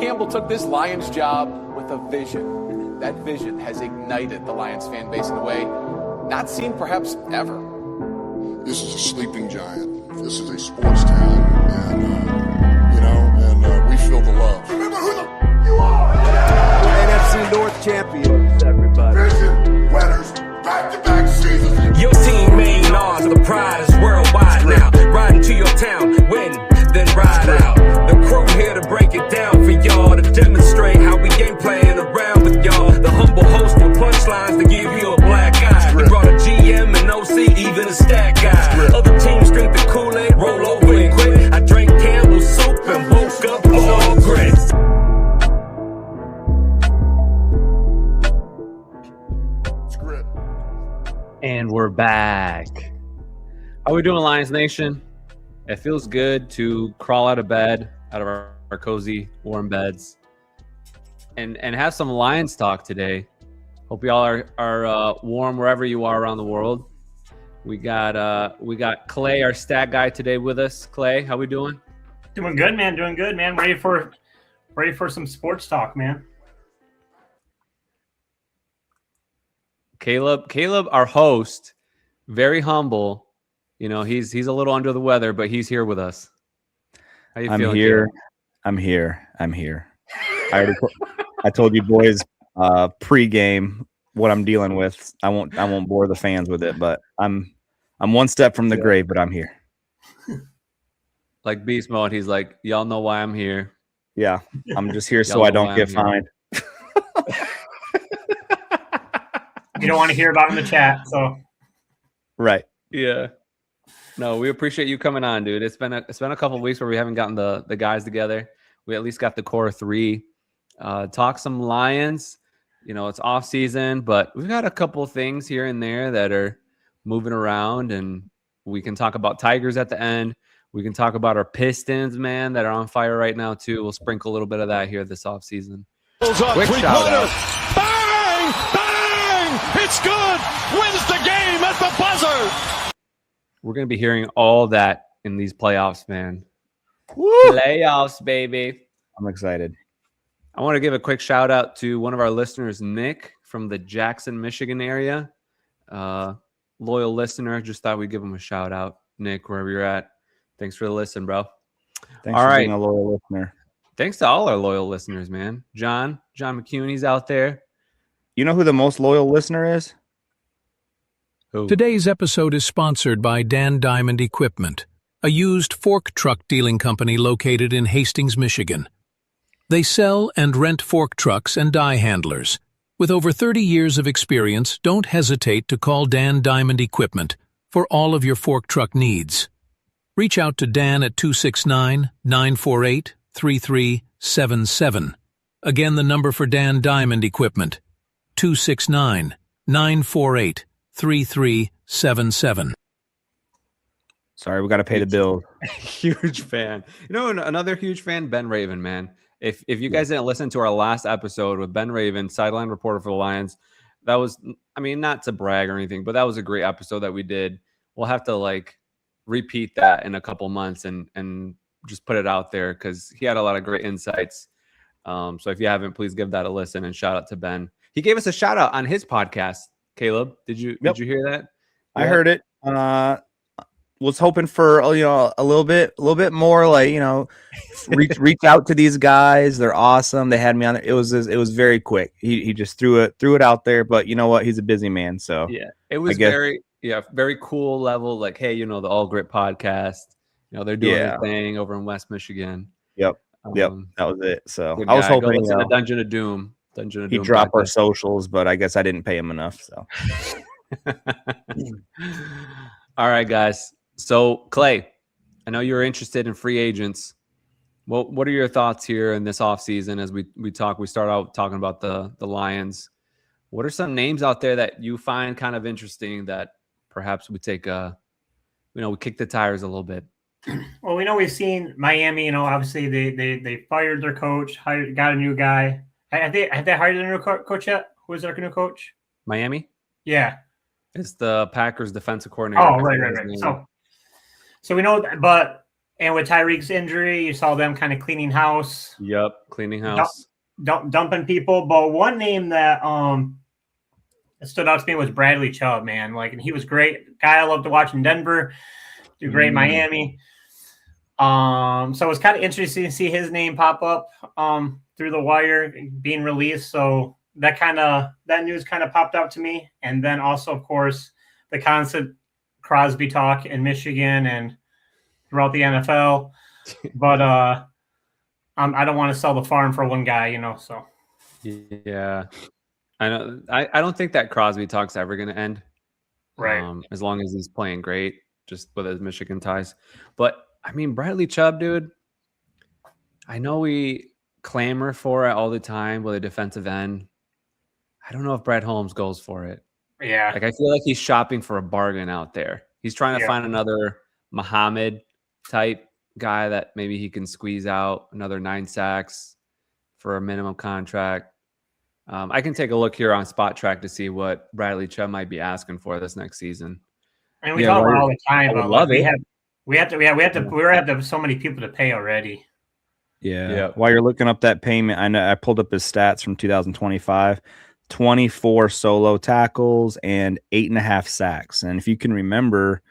Campbell took this Lions job with a vision. That vision has ignited the Lions fan base in a way not seen perhaps ever. This is a sleeping giant. This is a sports town, and we feel the love. Remember who you are! NFC North champions, everybody. Vision, winners, back-to-back seasons. Your team main ours, the prize is worldwide now. Riding to your town, win, then ride out. The crew here to break it down for y'all, to demonstrate how we game playing around with y'all. The humble host with punchlines to give you a black eye. We brought a GM and OC, even a stat guy. Other teams drink the Kool-Aid, roll over and quit. I drank Campbell's soup and woke up all Gritt. And we're back. How we doing, Lions Nation? It feels good to crawl out of bed, out of our cozy, warm beds, and have some Lions talk today. Hope y'all are warm wherever you are around the world. We got Clay, our stat guy, today with us. Clay, how we doing? Doing good, man. Doing good, man. Ready for some sports talk, man. Caleb, our host, very humble. You know, he's a little under the weather, but he's here with us. How you feeling, Caleb? I'm here. I told you boys pre-game what I'm dealing with. I won't bore the fans with it, but I'm one step from the grave, but I'm here. Like beast mode, he's like, y'all know why I'm here. Yeah, I'm just here so I don't get fined. You don't want to hear about it in the chat, so right. Yeah. No, we appreciate you coming on, dude. It's been a couple of weeks where we haven't gotten the guys together. We at least got the core three. Talk some Lions. You know, it's off season, but we've got a couple of things here and there that are moving around, and we can talk about Tigers at the end. We can talk about our Pistons, man, that are on fire right now too. We'll sprinkle a little bit of that here this off season. Quick shout out. Bang! Bang! It's good. Wins the game at the buzzer. We're going to be hearing all that in these playoffs, man. Woo! Playoffs, baby. I'm excited. I want to give a quick shout out to one of our listeners, Nick, from the Jackson, Michigan area. Loyal listener. Just thought we'd give him a shout out. Nick, wherever you're at. Thanks for the listen, bro. Thanks for being a loyal listener. Thanks to all our loyal listeners, man. John McCune, he's out there. You know who the most loyal listener is? Who? Today's episode is sponsored by Dan Diamond Equipment, a used fork truck dealing company located in Hastings, Michigan. They sell and rent fork trucks and die handlers. With over 30 years of experience, don't hesitate to call Dan Diamond Equipment for all of your fork truck needs. Reach out to Dan at 269-948-3377. Again, the number for Dan Diamond Equipment, 269-948-3377. Sorry, we got to pay the bill. Huge fan. You know, another huge fan, Ben Raven, man. If you guys didn't listen to our last episode with Ben Raven, sideline reporter for the Lions, that was, I mean, not to brag or anything, but that was a great episode that we did. We'll have to repeat that in a couple months and just put it out there because he had a lot of great insights. So if you haven't, please give that a listen and shout out to Ben. He gave us a shout out on his podcast. Caleb, did you hear that? I heard it. Was hoping for a little bit more, reach out to these guys. They're awesome. They had me on it. It was very quick. He just threw it out there. But you know what? He's a busy man. So yeah, it was very cool level. Like, hey, the All Gritt podcast. They're doing their thing over in West Michigan. Yep. That was it. So I was hoping the Dungeon of Doom. He dropped our socials, but I guess I didn't pay him enough. So all right, guys. So Clay, I know you're interested in free agents. What are your thoughts here in this offseason as we talk? We start out talking about the Lions. What are some names out there that you find kind of interesting that perhaps we take we kick the tires a little bit? Well, we know we've seen Miami. Obviously they fired their coach, got a new guy. Have they hired a new coach yet? Who is their new coach? Miami. Yeah, it's the Packers defensive coordinator. Oh, right. So we know that, but And with Tyreek's injury, you saw them kind of cleaning house. Yep, cleaning house. Dumping people. But one name that stood out to me was Bradley Chubb, man. Like, and he was great. Guy I loved to watch in Denver. Do great in Miami. So it was kind of interesting to see his name pop up through the wire being released. So that news kind of popped out to me. And then also, of course, the constant Crosby talk in Michigan and throughout the NFL. But I don't want to sell the farm for one guy, so. Yeah. I know. I don't think that Crosby talk's ever going to end. Right. As long as he's playing great, just with his Michigan ties. But I mean, Bradley Chubb, dude, I know we clamor for it all the time with a defensive end. I don't know if Brad Holmes goes for it. Yeah. Like, I feel like he's shopping for a bargain out there. He's trying to find another Muhammad type guy that maybe he can squeeze out another 9 sacks for a minimum contract. I can take a look here on Spot Track to see what Bradley Chubb might be asking for this next season. And we talk about it all the time, but like we have so many people to pay already. Yeah. While you're looking up that payment, I know I pulled up his stats from 2025. 24 solo tackles and 8.5 sacks. And if you can remember,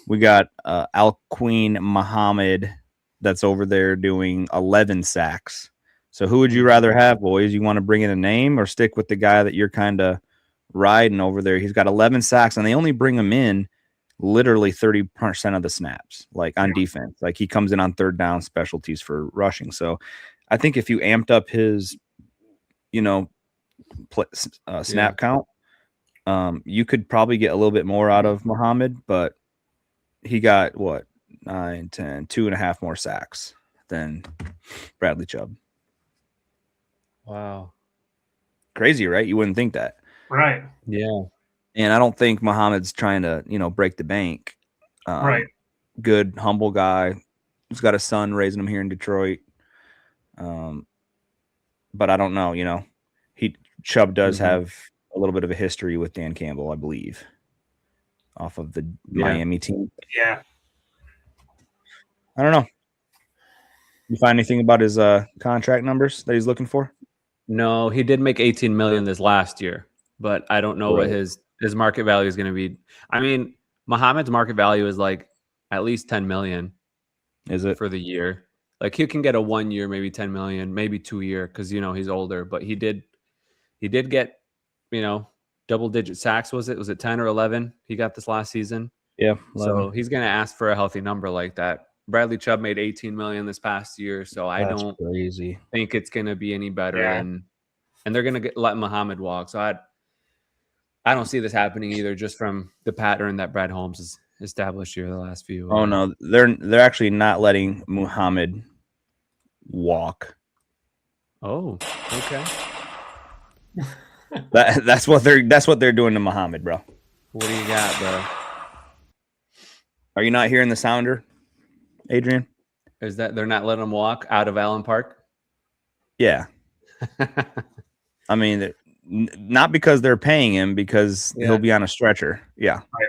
we got Alqueen Muhammad that's over there doing 11 sacks. So who would you rather have, boys? You want to bring in a name or stick with the guy that you're kind of riding over there? He's got 11 sacks, and they only bring him in literally 30% of the snaps, like on defense. Like, he comes in on third down specialties for rushing. So I think if you amped up his, snap count, you could probably get a little bit more out of Muhammad, but he got 9, 10, 2.5 more sacks than Bradley Chubb. Wow. Crazy, right? You wouldn't think that. Right. Yeah. And I don't think Muhammad's trying to, break the bank. Right. Good, humble guy. He's got a son raising him here in Detroit. But I don't know, Chubb does have a little bit of a history with Dan Campbell, I believe, off of the Miami team. Yeah. I don't know. You find anything about his contract numbers that he's looking for? No, he did make 18 million this last year, but I don't know what his market value is going to be. I mean, Muhammad's market value is like at least 10 million. Is it for the year? Like, he can get a 1 year, maybe 10 million, maybe 2 year, because he's older. But he did get double digit sacks. Was it 10 or 11? He got this last season. Yeah. 11. So he's going to ask for a healthy number like that. Bradley Chubb made 18 million this past year, so I don't think it's going to be any better. Yeah. And they're going to let Muhammad walk. So I don't see this happening either, just from the pattern that Brad Holmes has established here the last few. Oh no, they're actually not letting Muhammad walk. Oh, okay. That's what they're doing to Muhammad, bro. What do you got, bro? Are you not hearing the sounder, Adrian? Is that they're not letting him walk out of Allen Park? Yeah. I mean, not because they're paying him, because he'll be on a stretcher. Yeah. Right.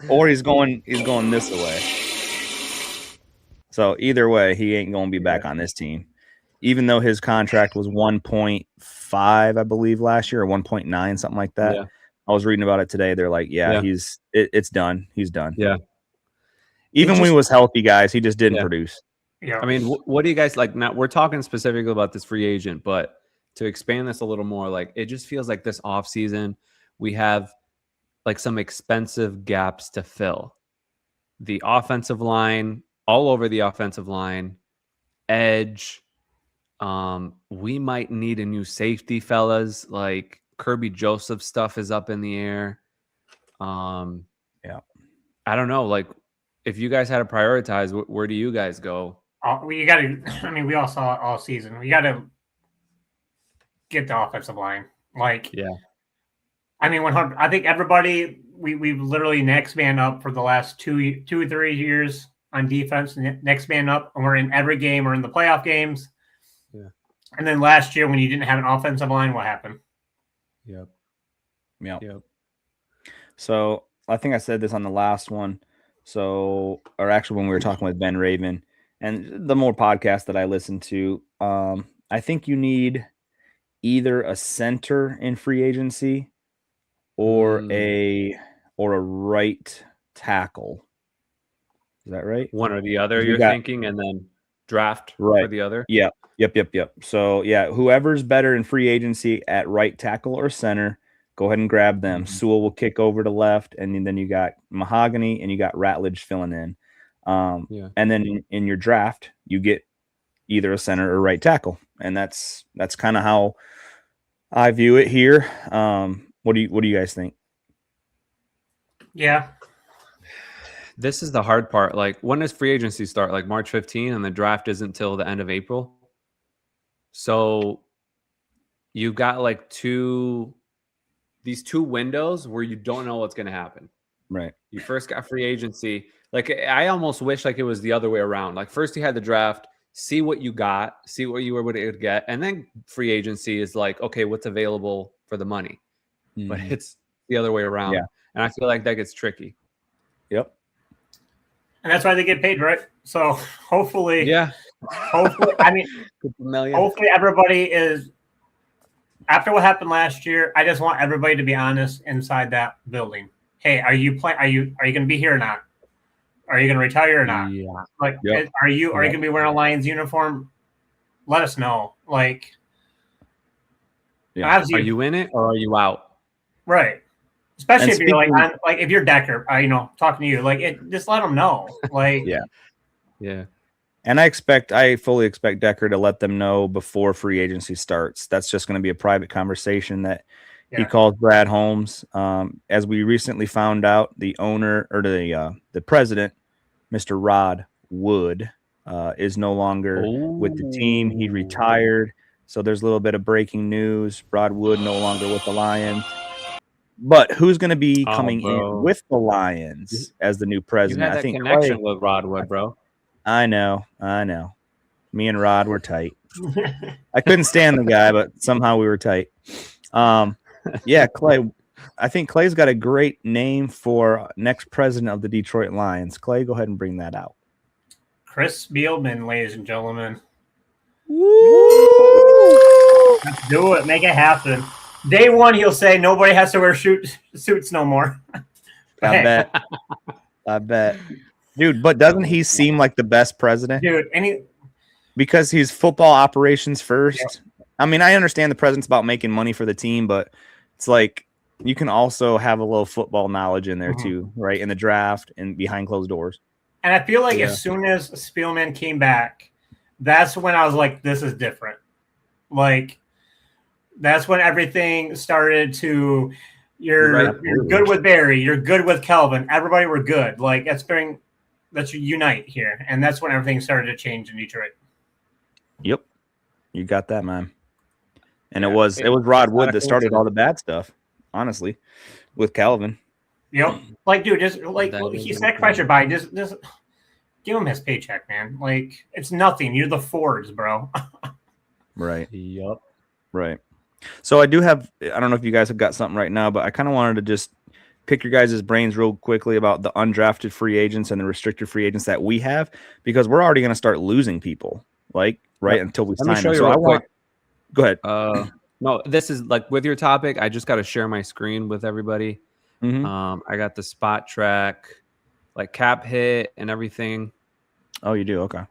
Or he's going this way. So either way, he ain't going to be back on this team. Even though his contract was 1.5, I believe, last year, or 1.9, something like that. Yeah. I was reading about it today. They're like, it's done. He's done. Yeah. Even when he was healthy, guys, he just didn't produce. Yeah. I mean, what do you guys like? Now, we're talking specifically about this free agent, but to expand this a little more, like, it just feels like this offseason we have like some expensive gaps to fill. The offensive line, all over the offensive line, edge. We might need a new safety, fellas. Like, Kirby Joseph stuff is up in the air. Yeah. I don't know. Like, if you guys had to prioritize, where do you guys go? You got to. I mean, we all saw it all season. We got to get the offensive line. Like, yeah. I mean, 100. I think everybody. We've literally next man up for the last 2 or 3 years on defense. Next man up, and we're in every game. We're in the playoff games. Yeah. And then last year, when you didn't have an offensive line, what happened? Yep. So I think I said this on the last one. So, or actually, when we were talking with Ben Raven and the more podcasts that I listen to, I think you need either a center in free agency or a right tackle. Is that right? One or the other, You you're got thinking, and then draft for right. the other. Yep. So yeah, whoever's better in free agency at right tackle or center, go ahead and grab them. Sewell will kick over to left, and then you got Mahogany and you got Ratledge filling in. Yeah. And then in your draft, you get either a center or right tackle, and that's kind of how I view it here. What do you guys think? Yeah. This is the hard part. Like, when does free agency start? Like March 15, and the draft isn't till the end of April. So you've got like these two windows where you don't know what's going to happen. Right. You first got free agency. Like, I almost wish like it was the other way around. Like, first you had the draft, see what you got, see what you were able to get, and then free agency is like, okay, what's available for the money? But it's the other way around. Yeah. And I feel like that gets tricky. Yep. And that's why they get paid, right? So hopefully, Yeah. I mean, hopefully everybody is, after what happened last year, I just want everybody to be honest inside that building. Hey, are you going to be here or not? Are you going to retire or not? Yeah. Like, are you going to be wearing a Lions uniform? Let us know. Like, yeah. Are you in it or are you out? Right. Especially if you're like if you're Decker, talking to you, like just let them know. Like, yeah. And I fully expect Decker to let them know before free agency starts. That's just going to be a private conversation that he calls Brad Holmes. As we recently found out, the owner or the president, Mr. Rod Wood, is no longer with the team. He retired. So there's a little bit of breaking news. Rod Wood no longer with the Lions. But who's going to be coming in with the Lions as the new president? You had that I think connection with Rod Wood, bro. I know. Me and Rod were tight. I couldn't stand the guy, but somehow we were tight. Yeah, Clay. I think Clay's got a great name for next president of the Detroit Lions. Clay, go ahead and bring that out. Chris Spielman, ladies and gentlemen. Woo! Let's do it. Make it happen. Day one, he'll say nobody has to wear suits no more. I bet. Dude, but doesn't he seem like the best president? Dude, because he's football operations first. Yeah. I mean, I understand the president's about making money for the team, but it's like you can also have a little football knowledge in there too, right? In the draft and behind closed doors. And I feel like as soon as Spielman came back, that's when I was like, this is different. Like, that's when everything started to, you're good with Barry, you're good with Kelvin. Everybody were good. Like, let's unite here. And that's when everything started to change in Detroit. Yep. You got that, man. And it was Rod Wood that started all the bad stuff, honestly, with Calvin. Yep. Like, dude, just like he sacrificed your body. Just give him his paycheck, man. Like, it's nothing. You're the Fords, bro. Right. Yep. Right. So I don't know if you guys have got something right now, but I kind of wanted to just pick your guys' brains real quickly about the undrafted free agents and the restricted free agents that we have, because we're already going to start losing people, until we sign them. So go ahead. No, this is like with your topic. I just got to share my screen with everybody. Mm-hmm. I got the spot track, like cap hit and everything. Oh, you do? Okay.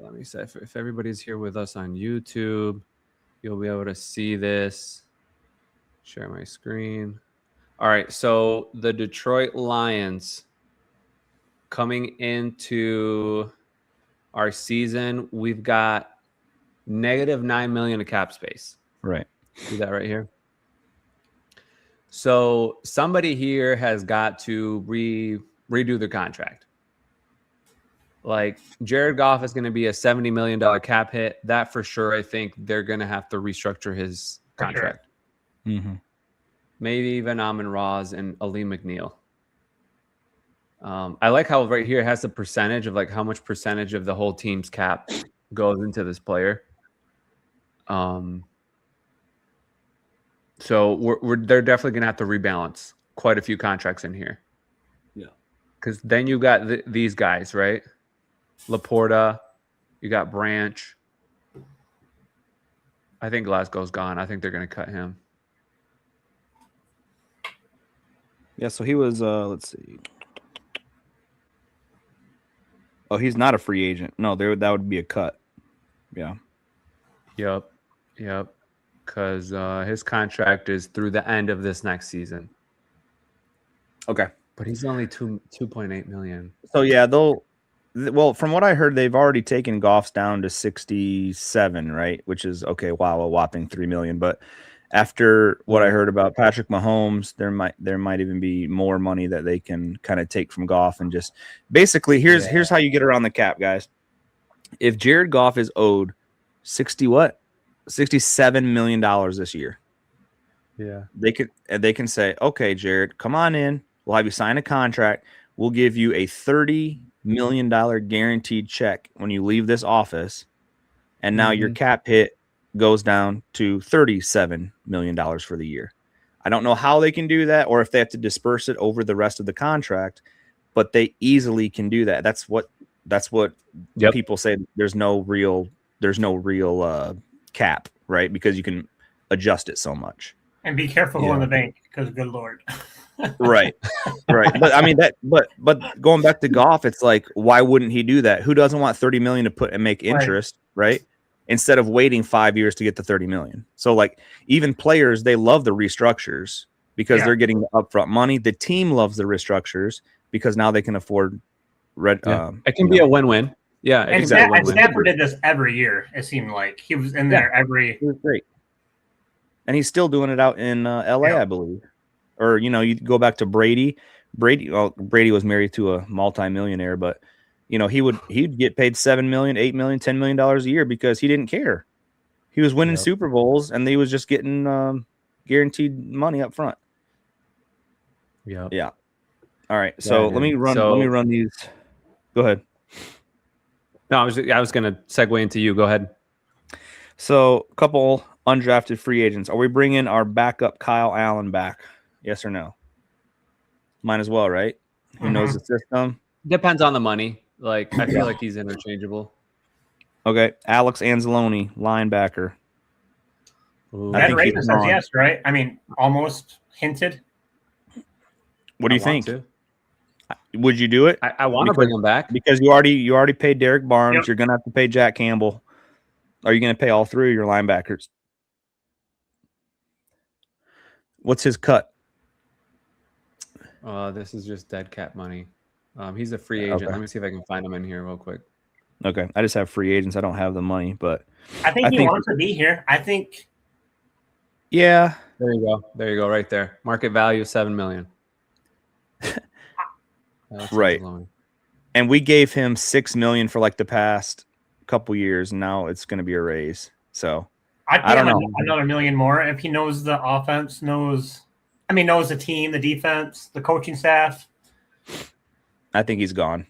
Let me say, if everybody's here with us on YouTube, you'll be able to see this. Share my screen. All right. So the Detroit Lions coming into our season, we've got negative $9 million of cap space. Right. See that right here? So somebody here has got to redo their contract. Like, Jared Goff is going to be a $70 million cap hit. That for sure, I think they're going to have to restructure his contract. Sure. Mm-hmm. Maybe even Amon-Ra and Ali McNeil. I like how right here it has the percentage of like how much percentage of the whole team's cap goes into this player. So they're definitely going to have to rebalance quite a few contracts in here. Yeah. Because then you got these guys, right? Laporta, you got Branch. I think Glasgow's gone. I think they're going to cut him. Yeah, so he was, let's see. Oh, he's not a free agent. No, that would be a cut. Yeah. Yep. Because his contract is through the end of this next season. Okay. But he's only 2.8 million. So, yeah, well, from what I heard, they've already taken Goff's down to 67, right? Which is, okay, wow, a whopping 3 million. But after what I heard about Patrick Mahomes, there might even be more money that they can kind of take from Goff and just basically here's how you get around the cap, guys. If Jared Goff is owed $67 million this year, yeah, they can say, okay, Jared, come on in. We'll have you sign a contract. We'll give you a $30 million guaranteed check when you leave this office, and now your cap hit goes down to $37 million for the year. I don't know how they can do that or if they have to disperse it over the rest of the contract, but they easily can do that. That's what people say. There's no real cap, right? Because you can adjust it so much. And be careful going to the bank because good Lord. Right. But I mean but going back to Goff, it's like, why wouldn't he do that? Who doesn't want 30 million to put and make interest, right? Instead of waiting 5 years to get the 30 million. So like even players, they love the restructures because they're getting the upfront money. The team loves the restructures because now they can afford it can be a win-win. Yeah. And Stafford did this every year. It seemed like he was in there every. He was great. And he's still doing it out in LA, I believe. Or, you go back to Brady. Brady was married to a multimillionaire, but he'd get paid $7 million, $8 million, $10 million a year because he didn't care. He was winning Super Bowls and he was just getting guaranteed money up front. Yeah. Yeah. All right. So let me run these. Go ahead. No, I was going to segue into you. Go ahead. So a couple undrafted free agents. Are we bringing our backup Kyle Allen back? Yes or no? Might as well, right? Who knows the system? Depends on the money. Like I feel like he's interchangeable. Okay, Alex Anzalone, linebacker. That Raven says yes, right? I mean, almost hinted. What do you think? Would you do it? I want to bring him back because you already paid Derek Barnes. Yep. You're gonna have to pay Jack Campbell. Are you gonna pay all three of your linebackers? What's his cut? This is just dead cap money. He's a free agent. Okay. Let me see if I can find him in here real quick. Okay. I just have free agents. I don't have the money, but I think he wants to be here. I think. Yeah. There you go. There you go. Right there. Market value $7 million. Right. And we gave him $6 million for like the past couple years. And now it's going to be a raise. So I don't know. Another $1 million more if he knows the offense, knows the team, the defense, the coaching staff. I think he's gone.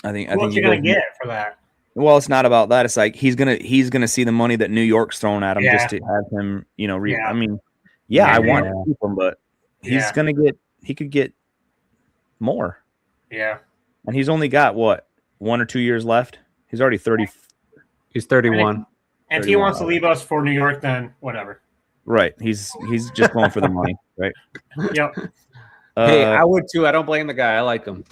I think you're gonna get for that. Well, it's not about that. It's like he's gonna see the money that New York's thrown at him just to have him, I mean, I want to keep him, but he's gonna get. He could get more. Yeah. And he's only got what, 1 or 2 years left. He's already 30. He's 31. And if he wants to leave us for New York, then whatever. Right. He's just going for the money, right? Yep. Hey, I would too. I don't blame the guy. I like him.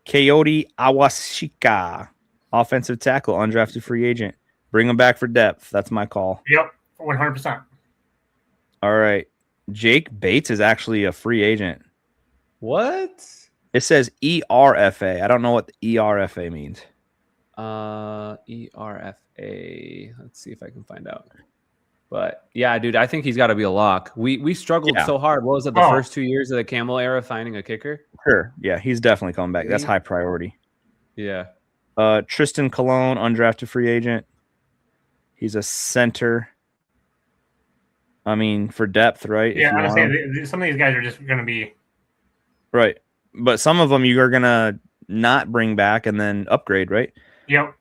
Coyote Awashika, offensive tackle, undrafted free agent. Bring him back for depth. That's my call. Yep, 100%. All right. Jake Bates is actually a free agent. What? It says ERFA. I don't know what the ERFA means. ERFA. Let's see if I can find out. But yeah, dude, I think he's got to be a lock. We struggled so hard. What was it, the first 2 years of the Campbell era, finding a kicker? Sure. Yeah, he's definitely coming back. That's high priority. Yeah. Tristan Colon, undrafted free agent. He's a center. I mean, for depth, right? Yeah, I was saying some of these guys are just going to be right. But some of them you are going to not bring back and then upgrade, right? Yep.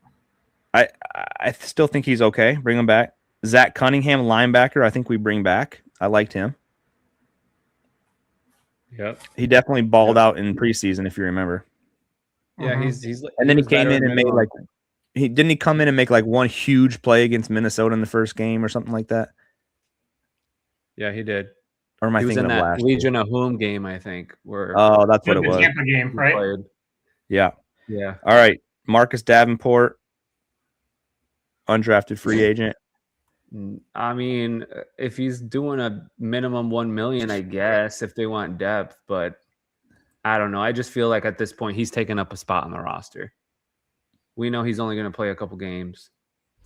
I still think he's okay. Bring him back. Zach Cunningham, linebacker, I think we bring back. I liked him. Yep. He definitely balled out in preseason, if you remember. Yeah, Mhm. he's And then he was came better in and made minimum. like he come in and make like one huge play against Minnesota in the first game or something like that. Yeah, he did. Or am I He was thinking in of that last year? Legion of Whom game, I think, where Oh, that's what The it was. Tampa game, he right? played. Yeah. Yeah. All right. Marcus Davenport, undrafted free agent. I mean, if he's doing a minimum 1 million, I guess, if they want depth, but I don't know. I just feel like at this point he's taking up a spot on the roster. We know he's only going to play a couple games.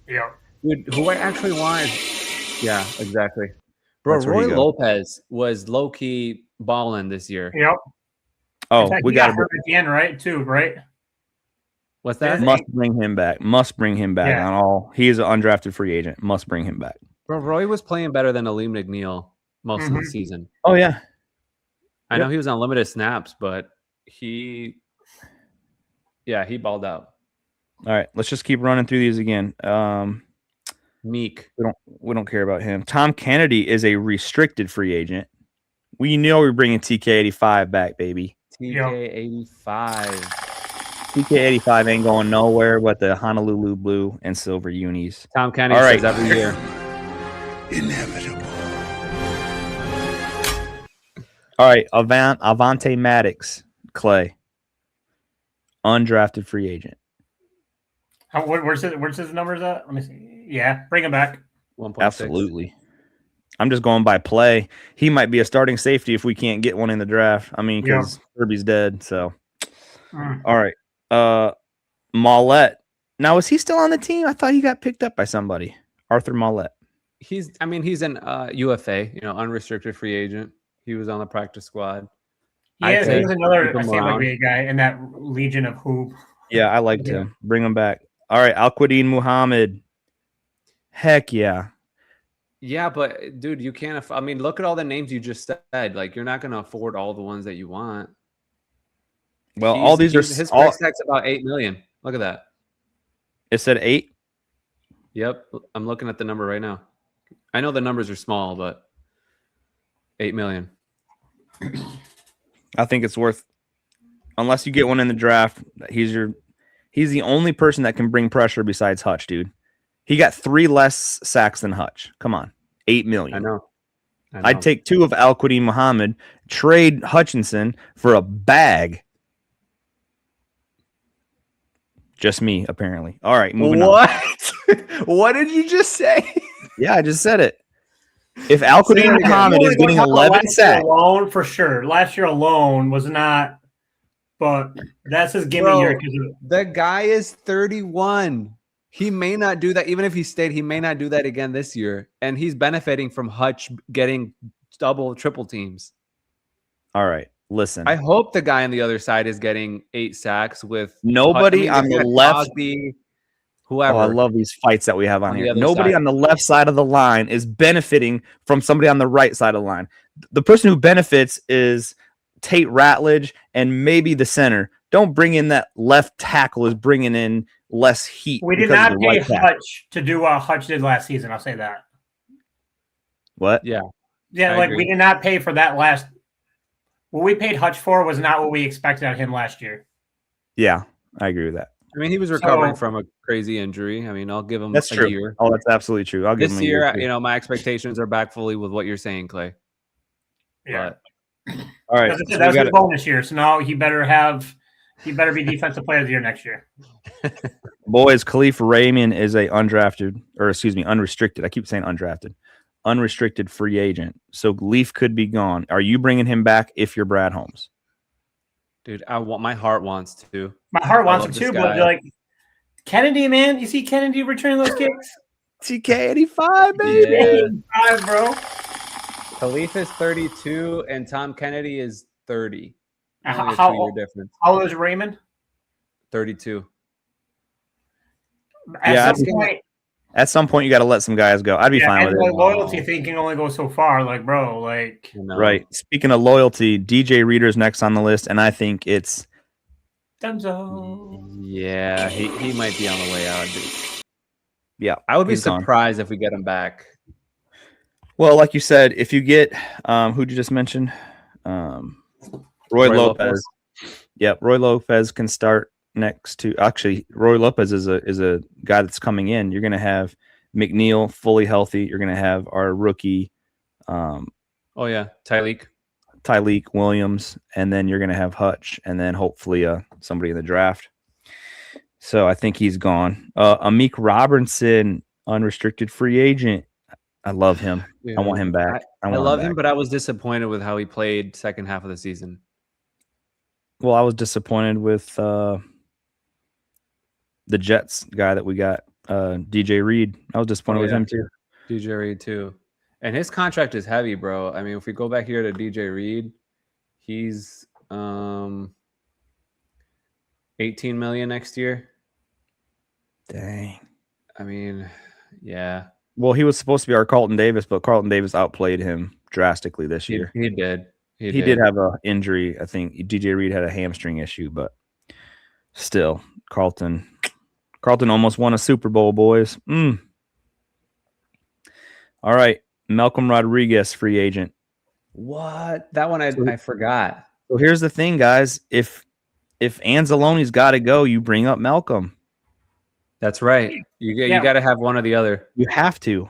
Yeah. Dude, who I actually want is, yeah, exactly. Bro, That's where Roy you go. Lopez was low key balling this year. Yep. Oh, In fact, we he got got hurt at the end, right? Too, right? What's that? must bring him back. Must bring him back Yeah. on all. He is an undrafted free agent. Must bring him back. Bro, Roy was playing better than Aleem McNeil most of the Mhm. season. Oh yeah. I know he was on limited snaps, but he balled out. All right. Let's just keep running through these again. Meek. We don't care about him. Tom Kennedy is a restricted free agent. We know we're bringing TK85 back, baby. TK85. TK85 ain't going nowhere but the Honolulu blue and silver unis. Tom Kennedy All right. says every year. Inevitable. All right, Avante Maddox, Clay, undrafted free agent. Where's his numbers at? Let me see. Yeah, bring him back. 1.6. Absolutely. I'm just going by play. He might be a starting safety if we can't get one in the draft. I mean, because Kirby's dead. So, all right. Mollett. Now, is he still on the team? I thought he got picked up by somebody. Arthur Mollett. He's an UFA, unrestricted free agent. He was on the practice squad. Yeah, he was another keep him same like around. me guy in that Legion of Hoop. Yeah, I liked him. Bring him back. All right, Al-Quadin Muhammad. Heck yeah. Yeah, but dude, you can't. I mean, look at all the names you just said. Like, you're not going to afford all the ones that you want. Well, all these are his all, price tag's about 8 million. Look at that. it said 8. Yep, I'm looking at the number right now. I know the numbers are small, but 8 million. I think it's worth, unless you get one in the draft. He's the only person that can bring pressure besides Hutch, dude. He got 3 less sacks than Hutch. Come on, 8 million. I know. I'd take 2 of Al-Quadin Muhammad, trade Hutchinson for a bag. Just me, apparently. All right, moving on. What did you just say? Yeah, I just said it. If Al-Quadin Muhammad is getting 11 sacks, alone for sure. Last year alone was not, but that's his gimme year. The guy is 31. He may not do that. Even if he stayed, he may not do that again this year. And he's benefiting from Hutch getting double, triple teams. all right, listen. I hope the guy on the other side is getting 8 sacks with Nobody on the left. Cosby, whoever. Oh, I love these fights that we have on On the here. other Nobody side. on the left side of the line is benefiting from somebody on the right side of the line. The person who benefits is Tate Ratledge and maybe the center. Don't bring in that left tackle is bringing in less heat. We did because of not the pay right tackle. Hutch to do what Hutch did last season. I'll say that. What? Yeah. Yeah, I like agree. we did not pay for that last. What we paid Hutch for was not what we expected out of him last year. Yeah, I agree with that. I mean, he was recovering from a crazy injury. I mean, I'll give him That's a true. year. Oh, that's absolutely true. I'll give This him a year. year, too. my expectations are back fully with what you're saying, Clay. Yeah, All right. as I said, so that we was his got bonus year. So now he better be defensive player of the year next year. boys. Khalif Raymond is a unrestricted. I keep saying undrafted, unrestricted free agent. So Leaf could be gone. Are you bringing him back if you're Brad Holmes? Dude, my heart wants to. My heart wants love it this too, but guy. like Kennedy, man, you see Kennedy returning those kicks? TK85, baby. Yeah. Bro. Khalif is 32 and Tom Kennedy is 30. Only a How 2-year difference. How old is Raymond? 32. At some point, you got to let some guys go. I'd be fine with and it. the loyalty thing can only go so far. Like, bro, like Right. Speaking of loyalty, DJ Reader's next on the list, and I think it's Dunzo. Yeah, he might be on the way out, dude. Yeah. I would be he's gone. surprised if we get him back. Well, like you said, if you get who'd you just mention? Roy Lopez. Yep, Roy Lopez can start next to. Actually, Roy Lopez is a guy that's coming in. You're going to have McNeil fully healthy. You're going to have our rookie. Tyreek Williams, and then you're going to have Hutch, and then hopefully somebody in the draft. So I think he's gone. Amik Robertson, unrestricted free agent. I love him. Dude, I want him back. I love him, but I was disappointed with how he played second half of the season. Well, I was disappointed with the Jets guy that we got, DJ Reed. I was disappointed with him too. DJ Reed too. And his contract is heavy, bro. I mean, if we go back here to DJ Reed, he's 18 million next year. Dang. I mean, yeah. Well, he was supposed to be our Carlton Davis, but Carlton Davis outplayed him drastically this year. He did. He did have an injury. I think DJ Reed had a hamstring issue, but still, Carlton almost won a Super Bowl, boys. All right, Malcolm Rodriguez, free agent. What? That one I forgot. So here's the thing, guys. If Anzalone's got to go, you bring up Malcolm. That's right. You got to have one or the other. You have to.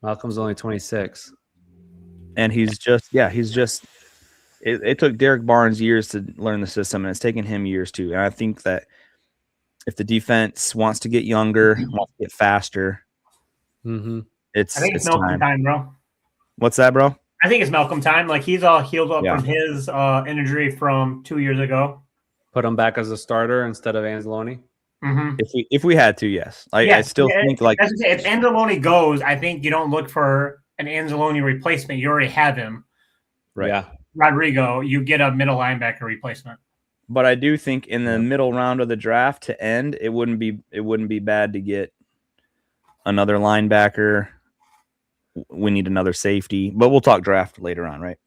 Malcolm's only 26. And it took Derek Barnes years to learn the system, and it's taken him years too. And I think that if the defense wants to get younger, wants to get faster, it's Malcolm time, bro. What's that, bro? I think it's Malcolm time. Like, he's all healed up from his injury from 2 years ago. Put him back as a starter instead of Anzalone. If we had to, yes. I still think like if Anzalone goes, I think you don't look for an Anzalone replacement. You already have him. Right. Yeah. Rodrigo, you get a middle linebacker replacement. But I do think in the middle round of the draft to end, it wouldn't be bad to get another linebacker. We need another safety, but we'll talk draft later on, right?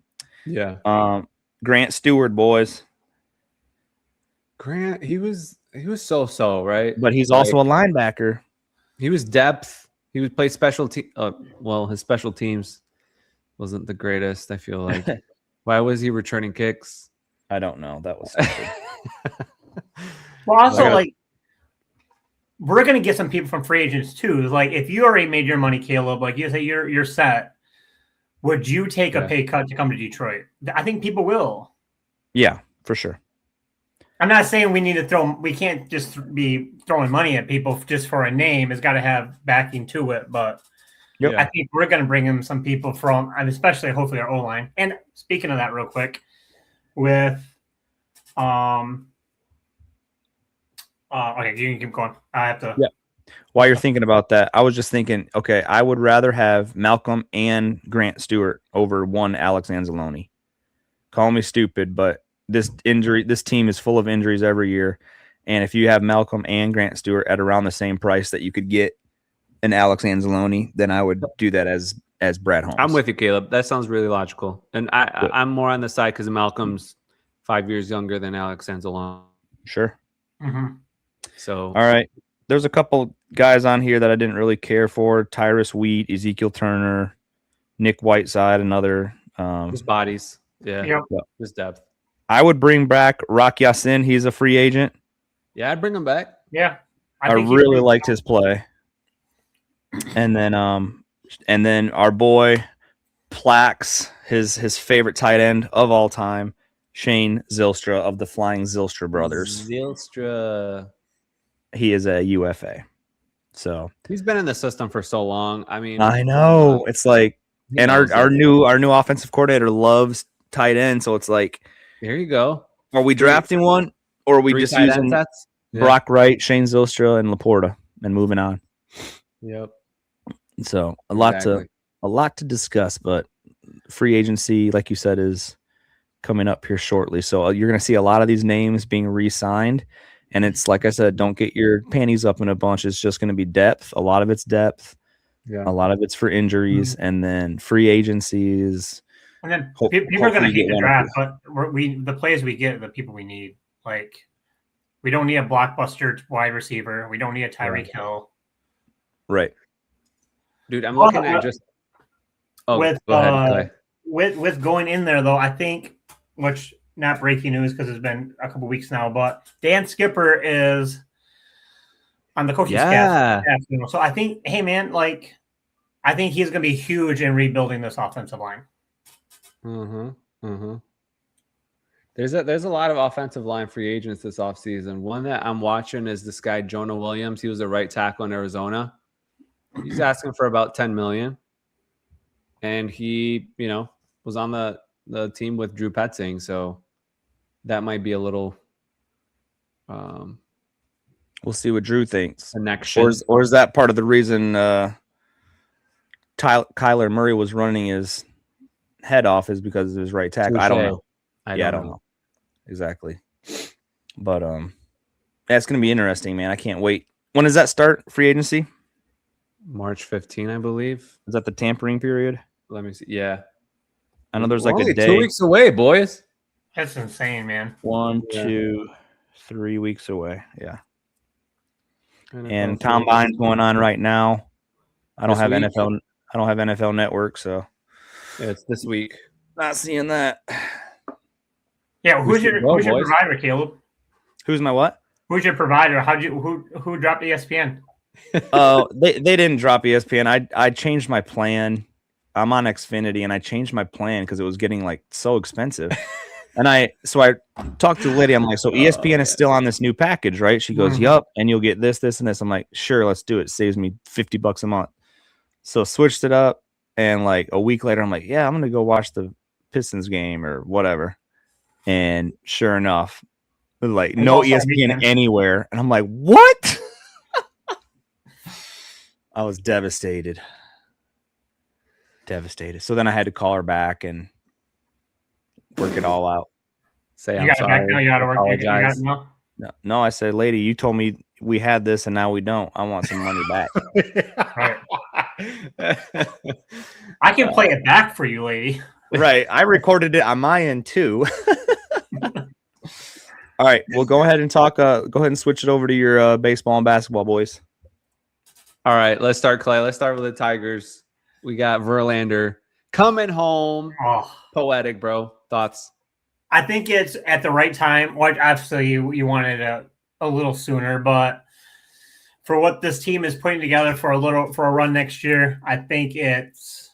Yeah. Grant Stewart, boys. Grant, he was so, right? But he's also a linebacker. He was depth. He would play special team. Well, his special teams wasn't the greatest, I feel like. Why was he returning kicks? I don't know. That was stupid. Well, also, we're going to get some people from free agents too. Like, if you already made your money, Caleb, like you say you're set, would you take a pay cut to come to Detroit? I think people will. Yeah, for sure. I'm not saying we can't just be throwing money at people just for a name. It's got to have backing to it. But I think we're going to bring in some people from, and especially hopefully our O-line. And speaking of that real quick, with okay, you can keep going. I have to. Yeah. While you're thinking about that, I was just thinking, okay, I would rather have Malcolm and Grant Stewart over one Alex Anzalone. Call me stupid, but this team is full of injuries every year. And if you have Malcolm and Grant Stewart at around the same price that you could get an Alex Anzalone, then I would do that as Brad Holmes. I'm with you, Caleb. That sounds really logical. And I'm more on the side because Malcolm's 5 years younger than Alex Anzalone. Sure. So, all right. There's a couple guys on here that I didn't really care for. Tyrus Wheat, Ezekiel Turner, Nick Whiteside, another. Just bodies. Yeah. Just depth. I would bring back Rock Yassin. He's a free agent. Yeah, I'd bring him back. Yeah. I really liked his play. And then our boy Plax, his favorite tight end of all time, Shane Zylstra of the Flying Zylstra Brothers. Zylstra. He is a UFA. So he's been in the system for so long. I mean, I know. It's like, and our new offensive coordinator loves tight end, so it's like, there you go. Are we drafting one, or are we just using Brock Wright, Shane Zylstra, and Laporta and moving on? Yep. So a lot to discuss, but free agency, like you said, is coming up here shortly. So you're going to see a lot of these names being re-signed, and it's like I said, don't get your panties up in a bunch. It's just going to be depth. A lot of it's depth. Yeah. A lot of it's for injuries, and then free agencies. And then people are going to hate the draft, but the players we get are the people we need. Like, we don't need a blockbuster wide receiver. We don't need a Tyreek Hill. Right. Dude, I'm looking at just. Oh, with go ahead, Clay. with going in there though, I think, which not breaking news because it's been a couple weeks now, but Dan Skipper is on the coaching staff. So I think, hey man, like I think he's going to be huge in rebuilding this offensive line. There's a lot of offensive line free agents this offseason. One that I'm watching is this guy Jonah Williams. He was a right tackle in Arizona. He's asking for about $10 million, and he, was on the team with Drew Petzing, so that might be a little. We'll see what Drew thinks. Connection, or is that part of the reason Kyler Murray was running his head off is because of his right tackle? I don't know. I don't know exactly, but that's going to be interesting, man. I can't wait. When does that start? Free agency? March 15, I believe. Is that the tampering period? Let me see. Yeah, I know there's like a day. 2 weeks away, boys. That's insane, man. 1, 2, 3 weeks away. Yeah. And Combine's going on right now. I don't have NFL. I don't have NFL Network, so it's this week. Not seeing that. Yeah, who's your provider, Caleb? Who's my what? Who's your provider? Who dropped ESPN? They didn't drop ESPN. I changed my plan. I'm on Xfinity, and I changed my plan because it was getting like so expensive. And I talked to the lady. I'm like, so ESPN is still on this new package, right? She goes, yup, and you'll get this, this, and this. I'm like, sure, let's do it. It saves me $50 a month. So switched it up, and like a week later, I'm like, yeah, I'm gonna go watch the Pistons game or whatever. And sure enough, like no ESPN anywhere, and I'm like, what? I was devastated. So then I had to call her back and work it all out. Say I'm sorry. Apologize. No, I said, lady, you told me we had this and now we don't. I want some money back. Right. I can play it back for you, lady. Right. I recorded it on my end too. All right. Well, go ahead and talk. Go ahead and switch it over to your baseball and basketball, boys. All right. Let's start, Clay. Let's start with the Tigers. We got Verlander coming home. Oh. Poetic, bro. Thoughts? I think it's at the right time. Well, obviously, you wanted it a little sooner, but for what this team is putting together for a run next year, I think it's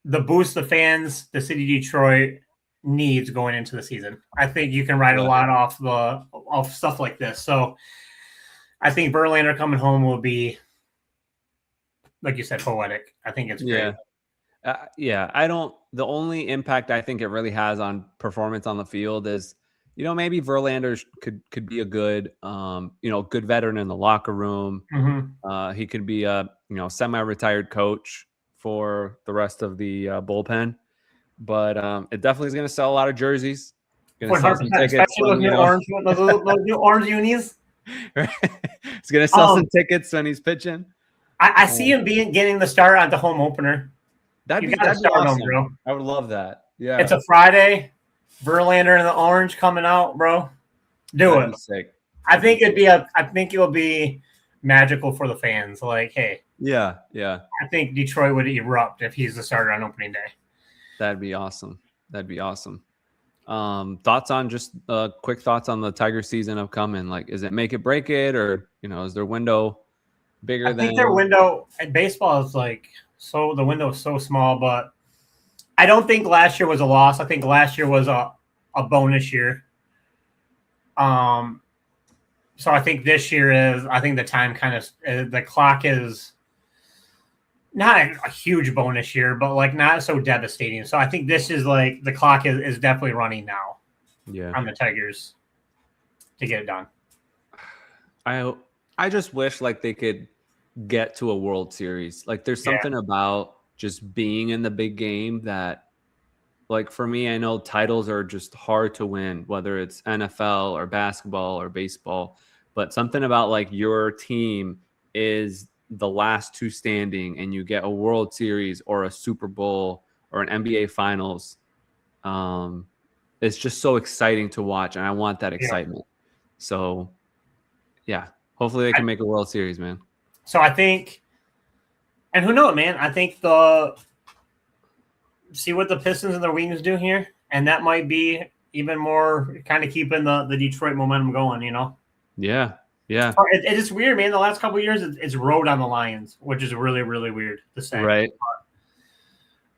the boost the fans, the city of Detroit needs going into the season. I think you can ride a lot off stuff like this. So I think Verlander coming home will be, like you said, poetic. I think it's great. The only impact I think it really has on performance on the field is, maybe Verlander could be a good, good veteran in the locker room. Mm-hmm. He could be a, semi-retired coach for the rest of the bullpen. But it definitely is going to sell a lot of jerseys. Going to sell some tickets. Especially those new orange unis. He's going to sell some tickets when he's pitching. I see him getting the start at the home opener. That'd be awesome, bro. I would love that. Yeah, it's a Friday. Verlander in the orange coming out, bro. That'd it. Sick. I think it'll be magical for the fans. Like, hey, yeah. I think Detroit would erupt if he's the starter on opening day. That'd be awesome. Thoughts on quick thoughts on the Tiger season upcoming? Like, is it make it break it, or is their window bigger than? I think their window at baseball is like. So the window is so small, but I don't think last year was a loss. I think last year was a bonus year. So I think this year is. I think the time the clock is not a huge bonus year, but like not so devastating. So I think this is like the clock is definitely running now. Yeah, on the Tigers to get it done. I just wish like they could get to a World Series. Like there's something about just being in the big game that, like for me, I know titles are just hard to win, whether it's NFL or basketball or baseball, but something about like your team is the last two standing and you get a World Series or a Super Bowl or an NBA Finals. It's just so exciting to watch, and I want that excitement. So yeah, hopefully they can make a World Series, man. So I think, and who knows, man? I think the see what the Pistons and their wings do here, and that might be even more kind of keeping the Detroit momentum going. Yeah. It is weird, man. The last couple of years, it's rode on the Lions, which is really, really weird to say. Right.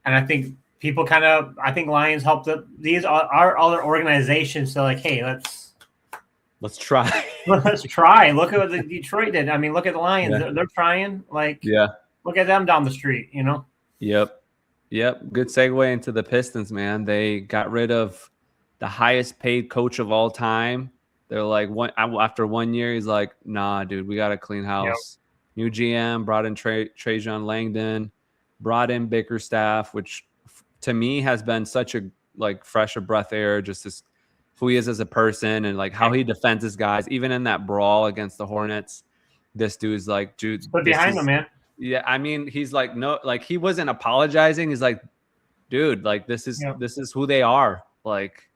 And I think people I think Lions helped these are other organizations. So like, hey, let's try. Let's try. Look at what the Detroit did. I mean, look at the Lions. Yeah. They're trying. Like, Yeah. Look at them down the street. Yep. Good segue into the Pistons, man. They got rid of the highest paid coach of all time. They're like, after 1 year, he's like, nah, dude, we got a clean house. Yep. New GM, brought in Trajan Langdon, brought in Bickerstaff, which to me has been such a fresh of breath air, just as who he is as a person and like how he defends his guys. Even in that brawl against the Hornets, this dude's like, dude, put behind him, man. Yeah, I mean, he's like, no, like he wasn't apologizing. He's like, dude, like this is who they are. Like,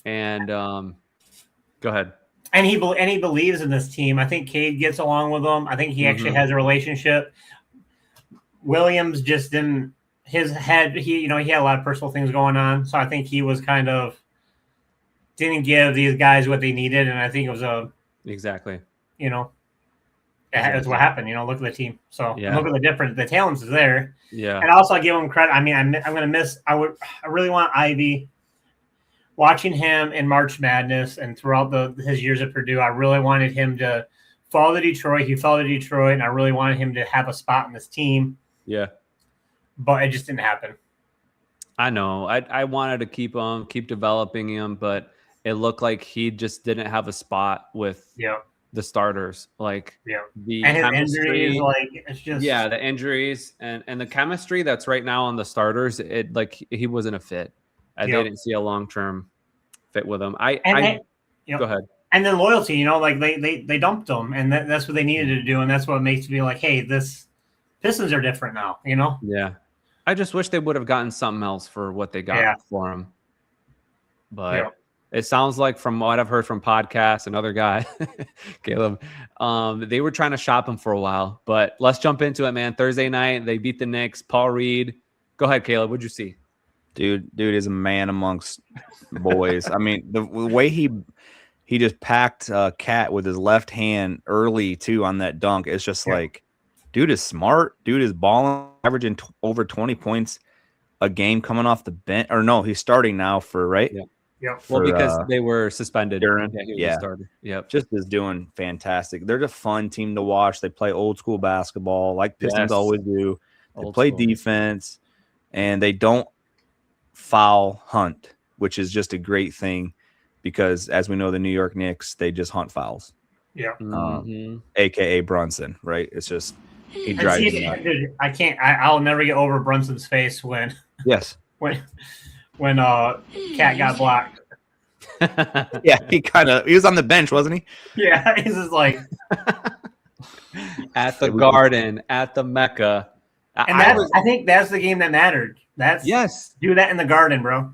and go ahead. And he believes in this team. I think Cade gets along with them. I think he actually has a relationship. Williams just didn't. His head, he had a lot of personal things going on. So I think he was kind of didn't give these guys what they needed, and I think it was exactly. That's what happened. Look at the team. So look at the difference. The talent is there. Yeah. And also I give him credit. I mean, I'm going to miss. I really want Ivy. Watching him in March Madness and throughout his years at Purdue, I really wanted him to fall to Detroit. He fell to Detroit, and I really wanted him to have a spot in this team. Yeah. But it just didn't happen. I know. I wanted to keep developing him, but it looked like he just didn't have a spot with the starters. Like the and his chemistry, injuries, like it's just the injuries and the chemistry that's right now on the starters. It like he wasn't a fit. They didn't see a long-term fit with him. Go ahead. And then loyalty, like they dumped him, and that's what they needed to do, and that's what makes me like, hey, this Pistons are different now, Yeah. I just wish they would have gotten something else for what they got for him. But it sounds like from what I've heard from podcasts and other guy, Caleb, they were trying to shop him for a while. But let's jump into it, man. Thursday night, they beat the Knicks. Paul Reed. Go ahead, Caleb. What'd you see? Dude is a man amongst boys. I mean, the way he just packed Cat with his left hand early too on that dunk. It's just like, dude is smart. Dude is balling, averaging over 20 points a game coming off the bench. Or no, he's starting now for right. Yeah. Well, because they were suspended. He was started. Yep. Just is doing fantastic. They're a fun team to watch. They play old school basketball like Pistons always do. They play defense, and they don't foul hunt, which is just a great thing because, as we know, the New York Knicks, they just hunt fouls. Yeah. AKA Brunson, right? It's just he drives me nuts. Dude, I can't. I'll never get over Brunson's face when Cat got blocked. Yeah, he was on the bench, wasn't he? Yeah, he's just like at the Garden, at the Mecca. And I think that's the game that mattered. Do that in the Garden, bro.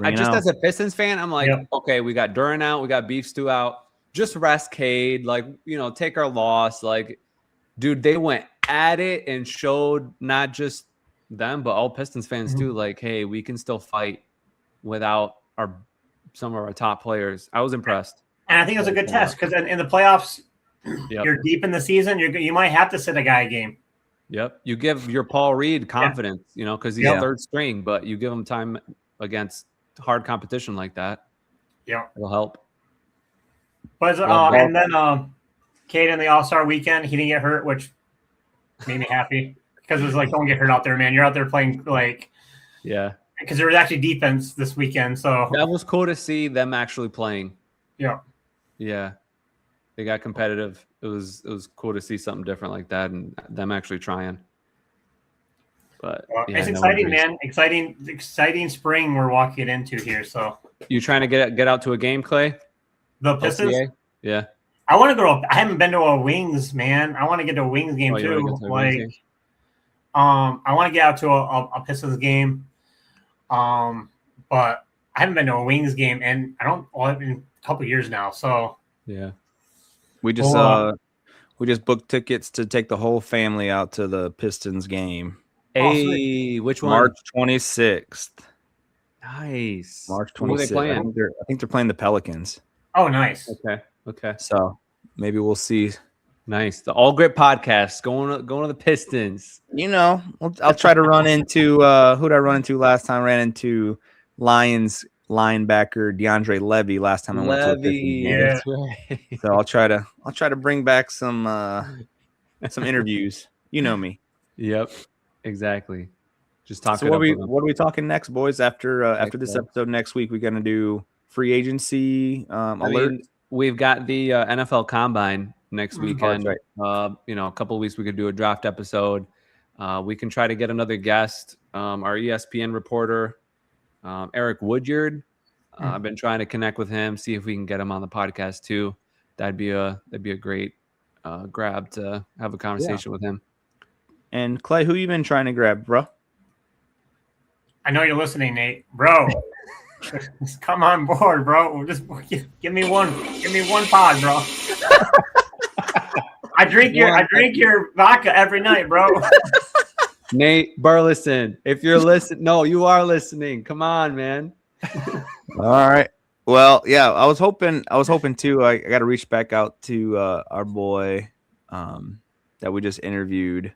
As a Pistons fan, I'm like, okay, we got Duran out, we got Beef Stew out. Just rest Cade, like, take our loss. Like, dude, they went at it and showed not just them, but all Pistons fans too. Like, hey, we can still fight without some of our top players. I was impressed. And I think it was a good test because in the playoffs, you're deep in the season. You might have to sit a guy a game. Yep. You give your Paul Reed confidence, because he's third string, but you give him time against hard competition like that. Yeah. It'll help. But and then Cade in the All-Star weekend, he didn't get hurt, which made me happy because it was like, don't get hurt out there, man. You're out there playing because there was actually defense this weekend. So that was cool to see them actually playing. Yeah. Yeah. They got competitive. It was cool to see something different like that and them actually trying. But it's exciting, man. Exciting spring we're walking into here. So you trying to get out to a game, Clay? The Pistons? LCA? Yeah. I want to go I haven't been to a Wings, man. I want to get to a Wings game too. I want to get out to a Pistons game. But I haven't been to a Wings game in a couple of years now. So yeah. We just booked tickets to take the whole family out to the Pistons game. Hey, which one? March 26th. Nice. March Who are they 26th. playing? I think they're playing the Pelicans. Oh, nice. Okay. So maybe we'll see. Nice. The All Grit podcast going to the Pistons. You know, I'll try to run into who did I run into last time? Ran into Lions linebacker DeAndre Levy last time I went to a Pistons game. Yeah. That's right. So I'll try to bring back some interviews. You know me. Yep. Exactly. Just talk. So what are we talking next, boys? After this week. episode next week, we're gonna do free agency alert. We've got the NFL Combine next weekend. That's right. A couple of weeks we could do a draft episode. We can try to get another guest, our ESPN reporter, Eric Woodyard. I've been trying to connect with him, see if we can get him on the podcast too. That'd be a great grab to have a conversation with him. And Clay, who you been trying to grab, bro? I know you're listening, Nate. Bro. Just come on board, bro. Just give me one pod, bro. I drink your vodka every night, bro. Nate Burleson, if you're listening, no, you are listening. Come on, man. All right. Well, yeah, I was hoping too. I got to reach back out to our boy that we just interviewed,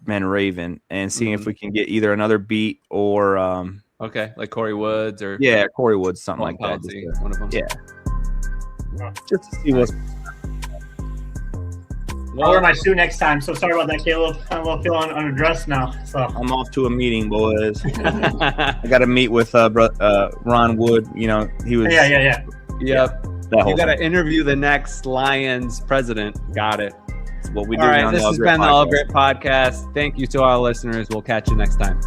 Ben Raven, and seeing if we can get either another beat or okay, like Corey Woods or Corey Woods, something like that. One of them. Yeah, just to see what's. I'll wear my suit next time. So sorry about that, Caleb. I'm a little feeling unaddressed now. So I'm off to a meeting, boys. I got to meet with Ron Wood. You know, he was. Yeah. Yep. You got to interview the next Lions president. Got it. That's what we do. All right. This has been the All Grit podcast. Thank you to our listeners. We'll catch you next time.